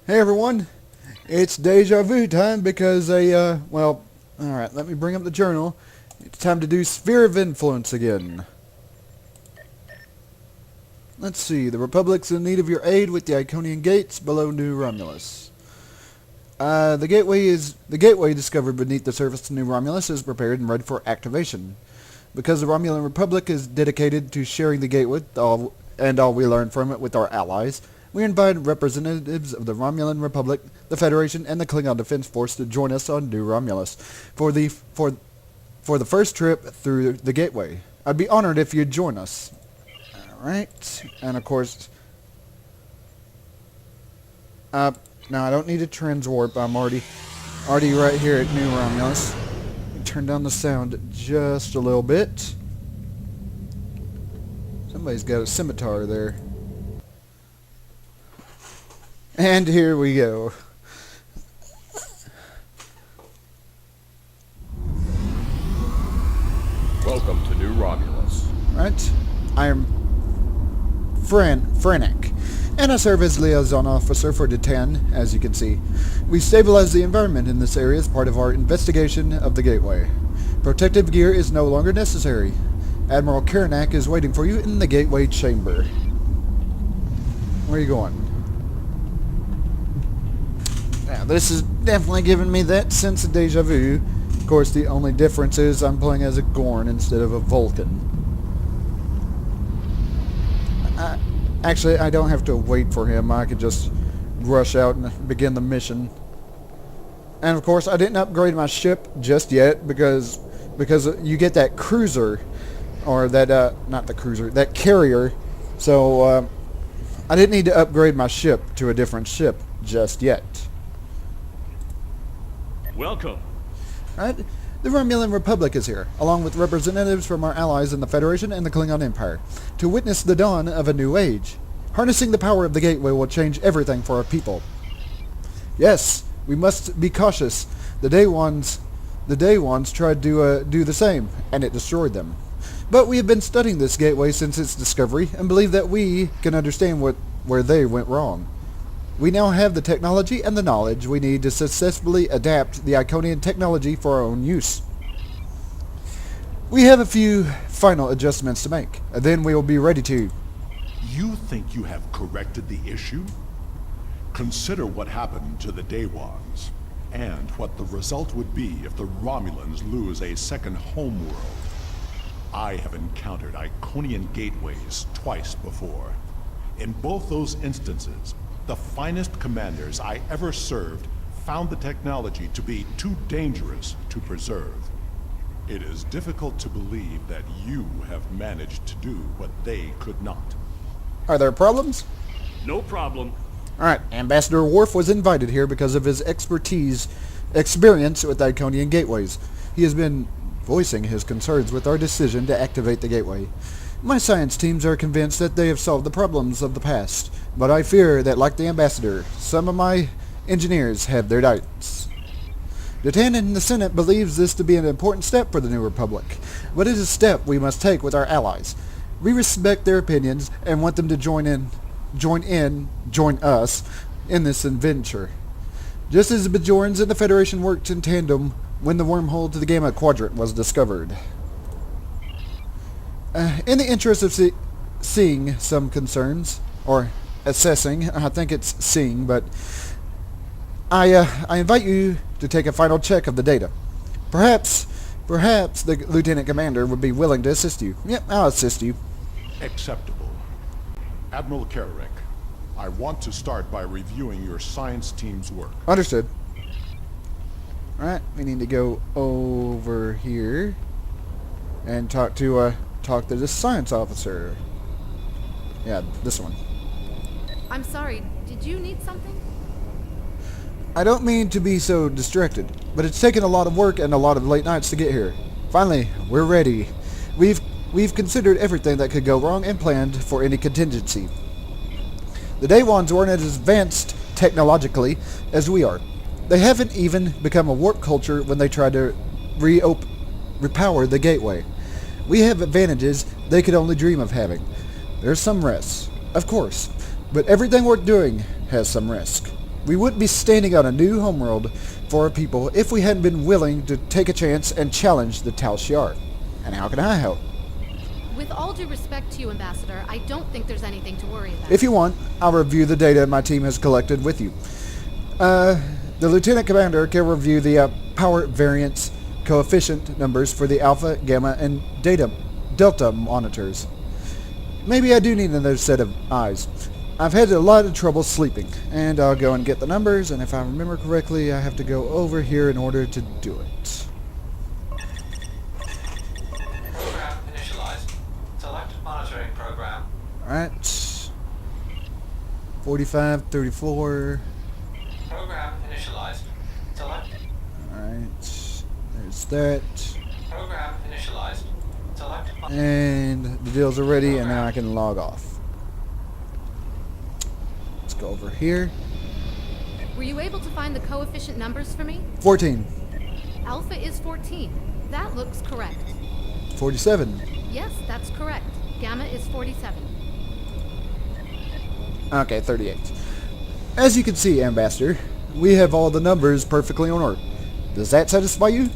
Hey everyone, it's deja vu time because alright, let me bring up the journal. It's time to do Sphere of Influence again. Let's see, the Republic's in need of your aid with the Iconian gates below New Romulus. The gateway discovered beneath the surface of New Romulus is prepared and ready for activation. Because the Romulan Republic is dedicated to sharing the gateway all we learn from it with our allies, we invite representatives of the Romulan Republic, the Federation, and the Klingon Defense Force to join us on New Romulus for the first trip through the gateway. I'd be honored if you'd join us. Alright, and of course, now I don't need a transwarp. I'm already right here at New Romulus. Turn down the sound just a little bit. Somebody's got a scimitar there. And here we go. Welcome to New Romulus. Right. I am Frank, and I serve as liaison officer for Detan, as you can see. We stabilize the environment in this area as part of our investigation of the gateway. Protective gear is no longer necessary. Admiral Karanak is waiting for you in the gateway chamber. Where are you going? Now, this is definitely giving me that sense of deja vu. Of course, the only difference is I'm playing as a Gorn instead of a Vulcan. Actually, I don't have to wait for him. I could just rush out and begin the mission. And of course, I didn't upgrade my ship just yet because you get that cruiser, or that not the cruiser, that carrier. So I didn't need to upgrade my ship to a different ship just yet. Welcome. Right? The Romulan Republic is here, along with representatives from our allies in the Federation and the Klingon Empire, to witness the dawn of a new age. Harnessing the power of the gateway will change everything for our people. Yes, we must be cautious. The Day Ones tried to do the same, and it destroyed them. But we have been studying this gateway since its discovery, and believe that we can understand where they went wrong. We now have the technology and the knowledge we need to successfully adapt the Iconian technology for our own use. We have a few final adjustments to make, and then we will be ready to... You think you have corrected the issue? Consider what happened to the Day Ones, and what the result would be if the Romulans lose a second homeworld. I have encountered Iconian gateways twice before. In both those instances, the finest commanders I ever served found the technology to be too dangerous to preserve. It is difficult to believe that you have managed to do what they could not. Are there problems? No problem. Alright, Ambassador Worf was invited here because of his experience with Iconian gateways. He has been voicing his concerns with our decision to activate the gateway. My science teams are convinced that they have solved the problems of the past, but I fear that, like the Ambassador, some of my engineers have their doubts. Detan in the Senate believes this to be an important step for the New Republic, but it is a step we must take with our allies. We respect their opinions and want them to join us in this adventure. Just as the Bajorans and the Federation worked in tandem when the wormhole to the Gamma Quadrant was discovered. In the interest of seeing some concerns, or assessing, I think it's seeing, but I invite you to take a final check of the data. Perhaps the Lieutenant Commander would be willing to assist you. Yep, I'll assist you. Acceptable. Admiral Karanak, I want to start by reviewing your science team's work. Understood. Alright, we need to go over here and talk to the science officer. Yeah, this one. I'm sorry, did you need something? I don't mean to be so distracted, but it's taken a lot of work and a lot of late nights to get here. Finally, we're ready. We've considered everything that could go wrong and planned for any contingency. The Day Ones weren't as advanced technologically as we are. They haven't even become a warp culture when they tried to repower the gateway. We have advantages they could only dream of having. There's some risks, of course, but everything worth doing has some risk. We wouldn't be standing on a new homeworld for our people if we hadn't been willing to take a chance and challenge the Tal Shiar. And how can I help? With all due respect to you, Ambassador, I don't think there's anything to worry about. If you want, I'll review the data my team has collected with you. The Lieutenant Commander can review the power variance coefficient numbers for the Alpha, Gamma, and Delta monitors. Maybe I do need another set of eyes. I've had a lot of trouble sleeping, and I'll go and get the numbers, and if I remember correctly, I have to go over here in order to do it. Program initialized. Select monitoring program. Alright. 45, 34. Program initialized. Select. Alright. There's that. Program initialized. Select. And the deals are ready, and now I can log off. Let's go over here. Were you able to find the coefficient numbers for me? 14. Alpha is 14. That looks correct. 47. Yes, that's correct. Gamma is 47. Okay, 38. As you can see, Ambassador, we have all the numbers perfectly on order. Does that satisfy you?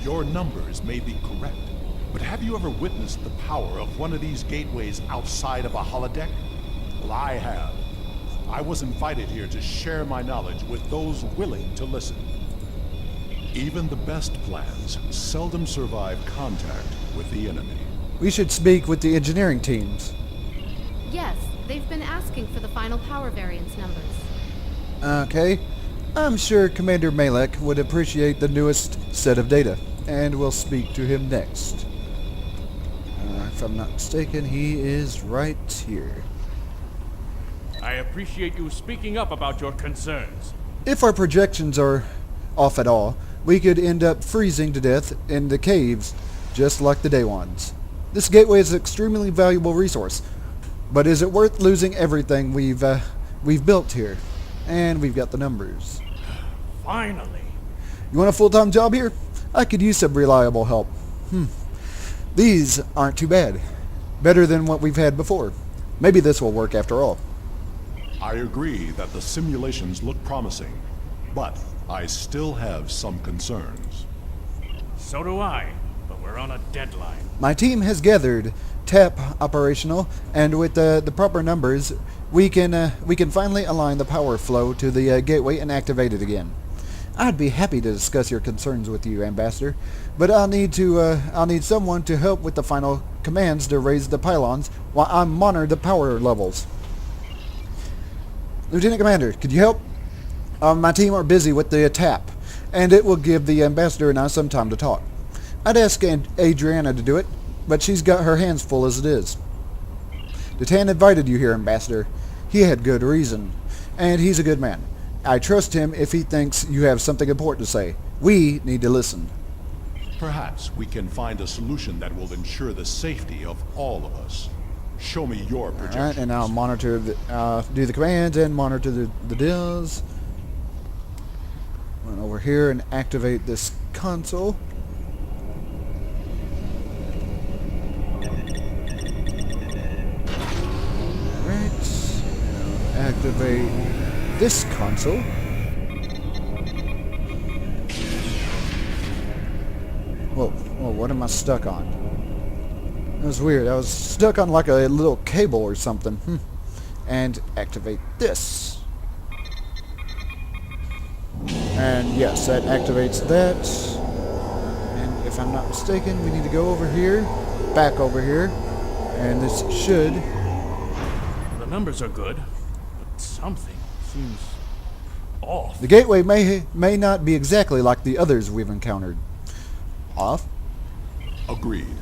Your numbers may be correct, but have you ever witnessed the power of one of these gateways outside of a holodeck? Well, I have. I was invited here to share my knowledge with those willing to listen. Even the best plans seldom survive contact with the enemy. We should speak with the engineering teams. Yes, they've been asking for the final power variance numbers. Okay. I'm sure Commander Malek would appreciate the newest set of data, and we'll speak to him next. If I'm not mistaken, he is right here. I appreciate you speaking up about your concerns. If our projections are off at all, we could end up freezing to death in the caves, just like the Daywans. This gateway is an extremely valuable resource, but is it worth losing everything we've built here? And we've got the numbers. Finally. You want a full-time job here? I could use some reliable help. These aren't too bad. Better than what we've had before. Maybe this will work after all. I agree that the simulations look promising, but I still have some concerns. So do I, but we're on a deadline. My team has gathered TAP operational, and with the proper numbers, we can finally align the power flow to the gateway and activate it again. I'd be happy to discuss your concerns with you, Ambassador, but I'll need someone to help with the final commands to raise the pylons while I monitor the power levels. Lieutenant Commander, could you help? My team are busy with the TAP, and it will give the Ambassador and I some time to talk. I'd ask Adriana to do it, but she's got her hands full as it is. Datan invited you here, Ambassador. He had good reason, and he's a good man. I trust him if he thinks you have something important to say. We need to listen. Perhaps we can find a solution that will ensure the safety of all of us. Show me your projections. Alright, and I'll monitor do the commands and monitor the deals. Run over here and activate this console. Alright. Activate this console. Whoa, what am I stuck on? That was weird. I was stuck on like a little cable or something. And activate this. And yes, that activates that. And if I'm not mistaken, we need to go over here, back over here, and this should... The numbers are good, but something seems off. The gateway may not be exactly like the others we've encountered. Off? Agreed.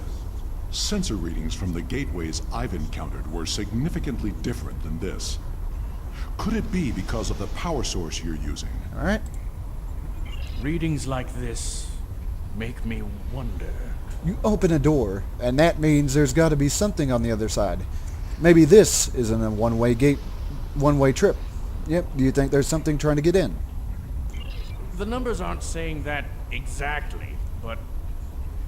Sensor readings from the gateways I've encountered were significantly different than this. Could it be because of the power source you're using? Alright. Readings like this make me wonder. You open a door, and that means there's got to be something on the other side. Maybe this isn't a one-way trip. Yep, do you think there's something trying to get in? The numbers aren't saying that exactly, but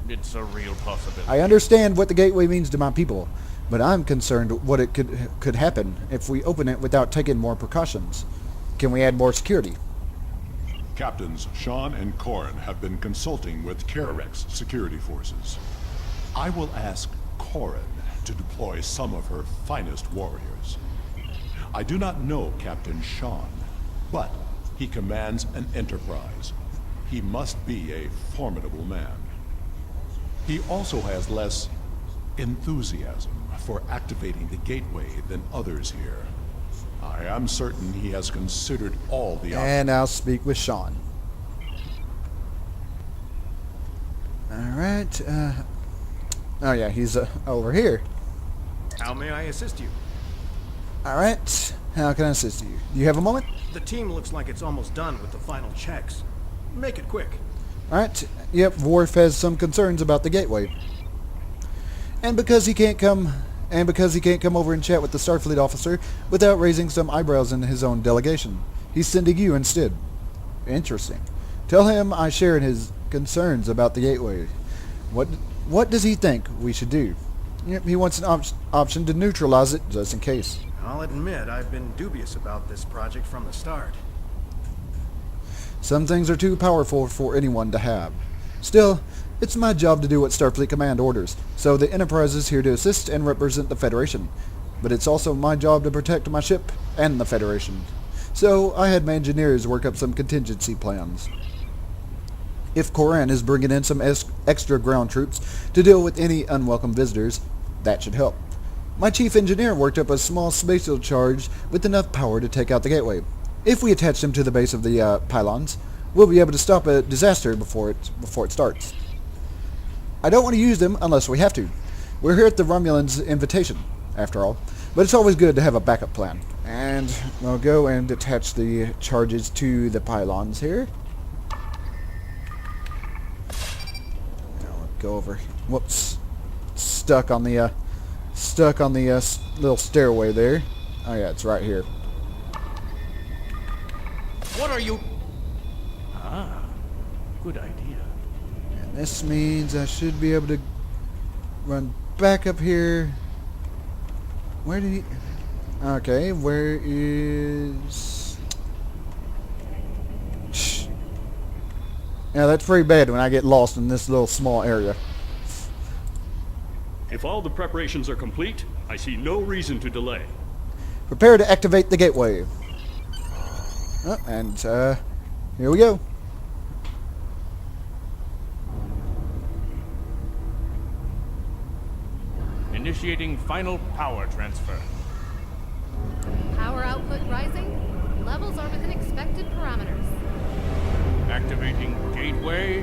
it's a real possibility. I understand what the gateway means to my people, but I'm concerned what it could happen if we open it without taking more precautions. Can we add more security? Captains Sean and Corin have been consulting with Kararek's security forces. I will ask Corin to deploy some of her finest warriors. I do not know Captain Sean, but he commands an enterprise. He must be a formidable man. He also has less enthusiasm for activating the gateway than others here. I am certain he has considered all the options. And I'll speak with Sean. Alright, oh yeah, he's over here. How may I assist you? Alright, how can I assist you? Do you have a moment? The team looks like it's almost done with the final checks. Make it quick. Alright, yep, Worf has some concerns about the gateway. And because he can't come over and chat with the Starfleet officer without raising some eyebrows in his own delegation, he's sending you instead. Interesting. Tell him I share in his concerns about the gateway. What does he think we should do? Yep, he wants an option to neutralize it just in case. I'll admit I've been dubious about this project from the start. Some things are too powerful for anyone to have. Still, it's my job to do what Starfleet Command orders, so the Enterprise is here to assist and represent the Federation. But it's also my job to protect my ship and the Federation. So I had my engineers work up some contingency plans. If Corin is bringing in some extra ground troops to deal with any unwelcome visitors, that should help. My chief engineer worked up a small spatial charge with enough power to take out the gateway. If we attach them to the base of the pylons, we'll be able to stop a disaster before it starts. I don't want to use them unless we have to. We're here at the Romulans' invitation, after all, but it's always good to have a backup plan. And we'll go and attach the charges to the pylons here. Now we'll go over. Whoops, stuck on the little stairway there. Oh yeah, it's right here. What are you... Ah, good idea. And this means I should be able to run back up here. Where did he... Okay, where is... Yeah, that's pretty bad when I get lost in this little small area. If all the preparations are complete, I see no reason to delay. Prepare to activate the gateway. Oh, and here we go. Initiating final power transfer. Power output rising. Levels are within expected parameters. Activating gateway.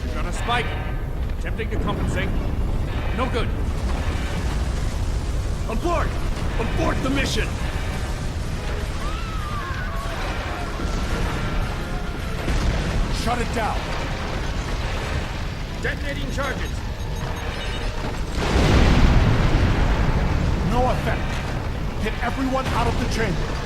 We've got a spike. Attempting to compensate. No good. Abort! Abort the mission! Shut it down! Detonating charges. No effect! Get everyone out of the chamber!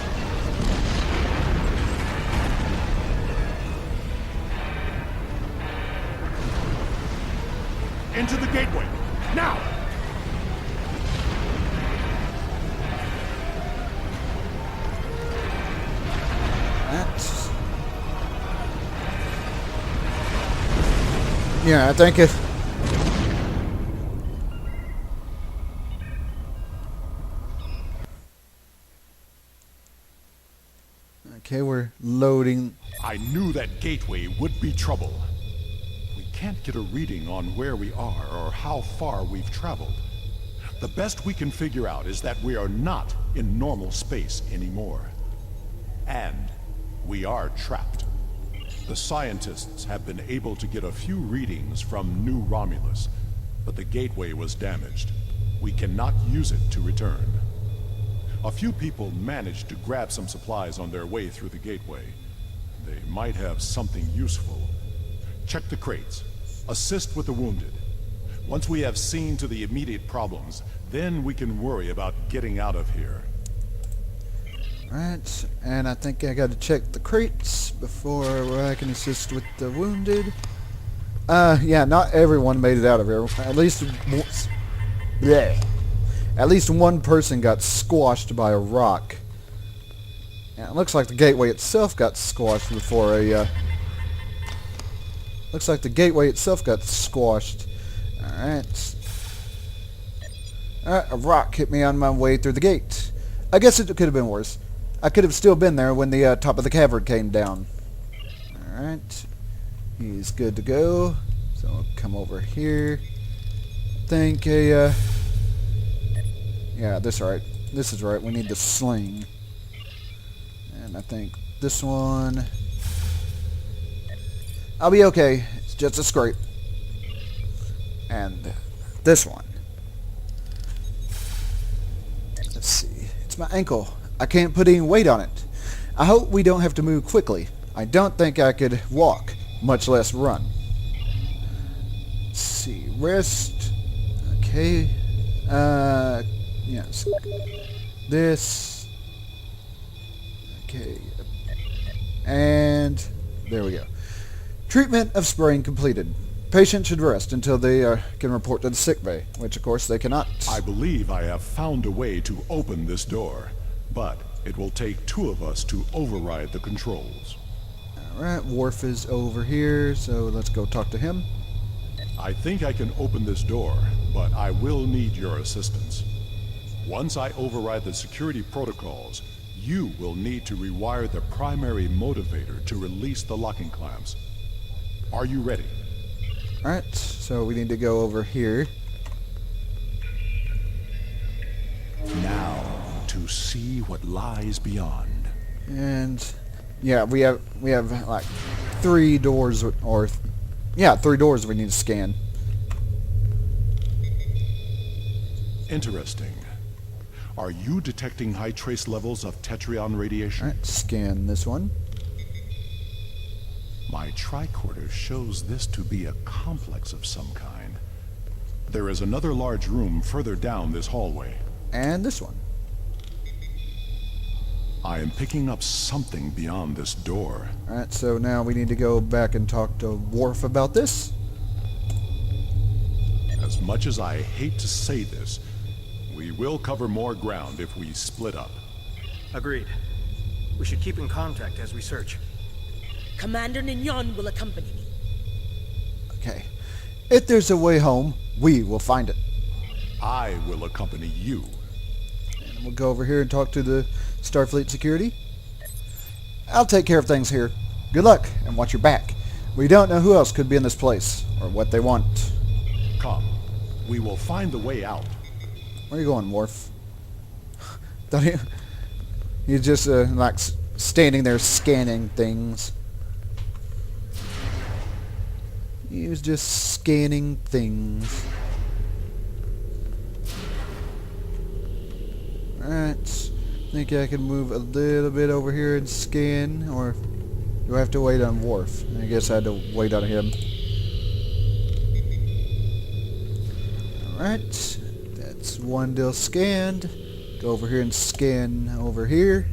Into the gateway! Now! That's... Yeah, I think if... Okay, we're loading. I knew that gateway would be trouble. We can't get a reading on where we are or how far we've traveled. The best we can figure out is that we are not in normal space anymore. And we are trapped. The scientists have been able to get a few readings from New Romulus, but the gateway was damaged. We cannot use it to return. A few people managed to grab some supplies on their way through the gateway. They might have something useful. Check the crates. Assist with the wounded. Once we have seen to the immediate problems, then we can worry about getting out of here. Alright, and I think I gotta check the crates before I can assist with the wounded. Yeah, not everyone made it out of here. Yeah. At least one person got squashed by a rock. Yeah, it looks like the gateway itself got squashed before a, looks like the gateway itself got squashed. Alright. Alright, a rock hit me on my way through the gate. I guess it could have been worse. I could have still been there when the top of the cavern came down. Alright. He's good to go. So I'll come over here. I think a, yeah, this right. This is right. We need the sling. And I think this one... I'll be okay. It's just a scrape. And this one. Let's see. It's my ankle. I can't put any weight on it. I hope we don't have to move quickly. I don't think I could walk, much less run. Let's see. Wrist. Okay. Yes. This. Okay. And there we go. Treatment of sprain completed. Patient should rest until they can report to the sick bay, which of course they cannot. I believe I have found a way to open this door, but it will take 2 of us to override the controls. Alright, Worf is over here, so let's go talk to him. I think I can open this door, but I will need your assistance. Once I override the security protocols, you will need to rewire the primary motivator to release the locking clamps. Are you ready? Alright, so we need to go over here. Now, to see what lies beyond. And yeah, we have like 3 doors or yeah, 3 doors we need to scan. Interesting. Are you detecting high trace levels of tetrion radiation? Alright, scan this one. My tricorder shows this to be a complex of some kind. There is another large room further down this hallway. And this one. I am picking up something beyond this door. Alright, so now we need to go back and talk to Worf about this. As much as I hate to say this, we will cover more ground if we split up. Agreed. We should keep in contact as we search. Commander Nignon will accompany me. Okay. If there's a way home, we will find it. I will accompany you. And we'll go over here and talk to the Starfleet security. I'll take care of things here. Good luck, and watch your back. We don't know who else could be in this place, or what they want. Come. We will find the way out. Where are you going, Worf? Don't you? He's just like standing there scanning things. He was just scanning things. Alright. Think I can move a little bit over here and scan, or do I have to wait on Worf? I guess I had to wait on him. Alright. That's one deal scanned. Go over here and scan over here.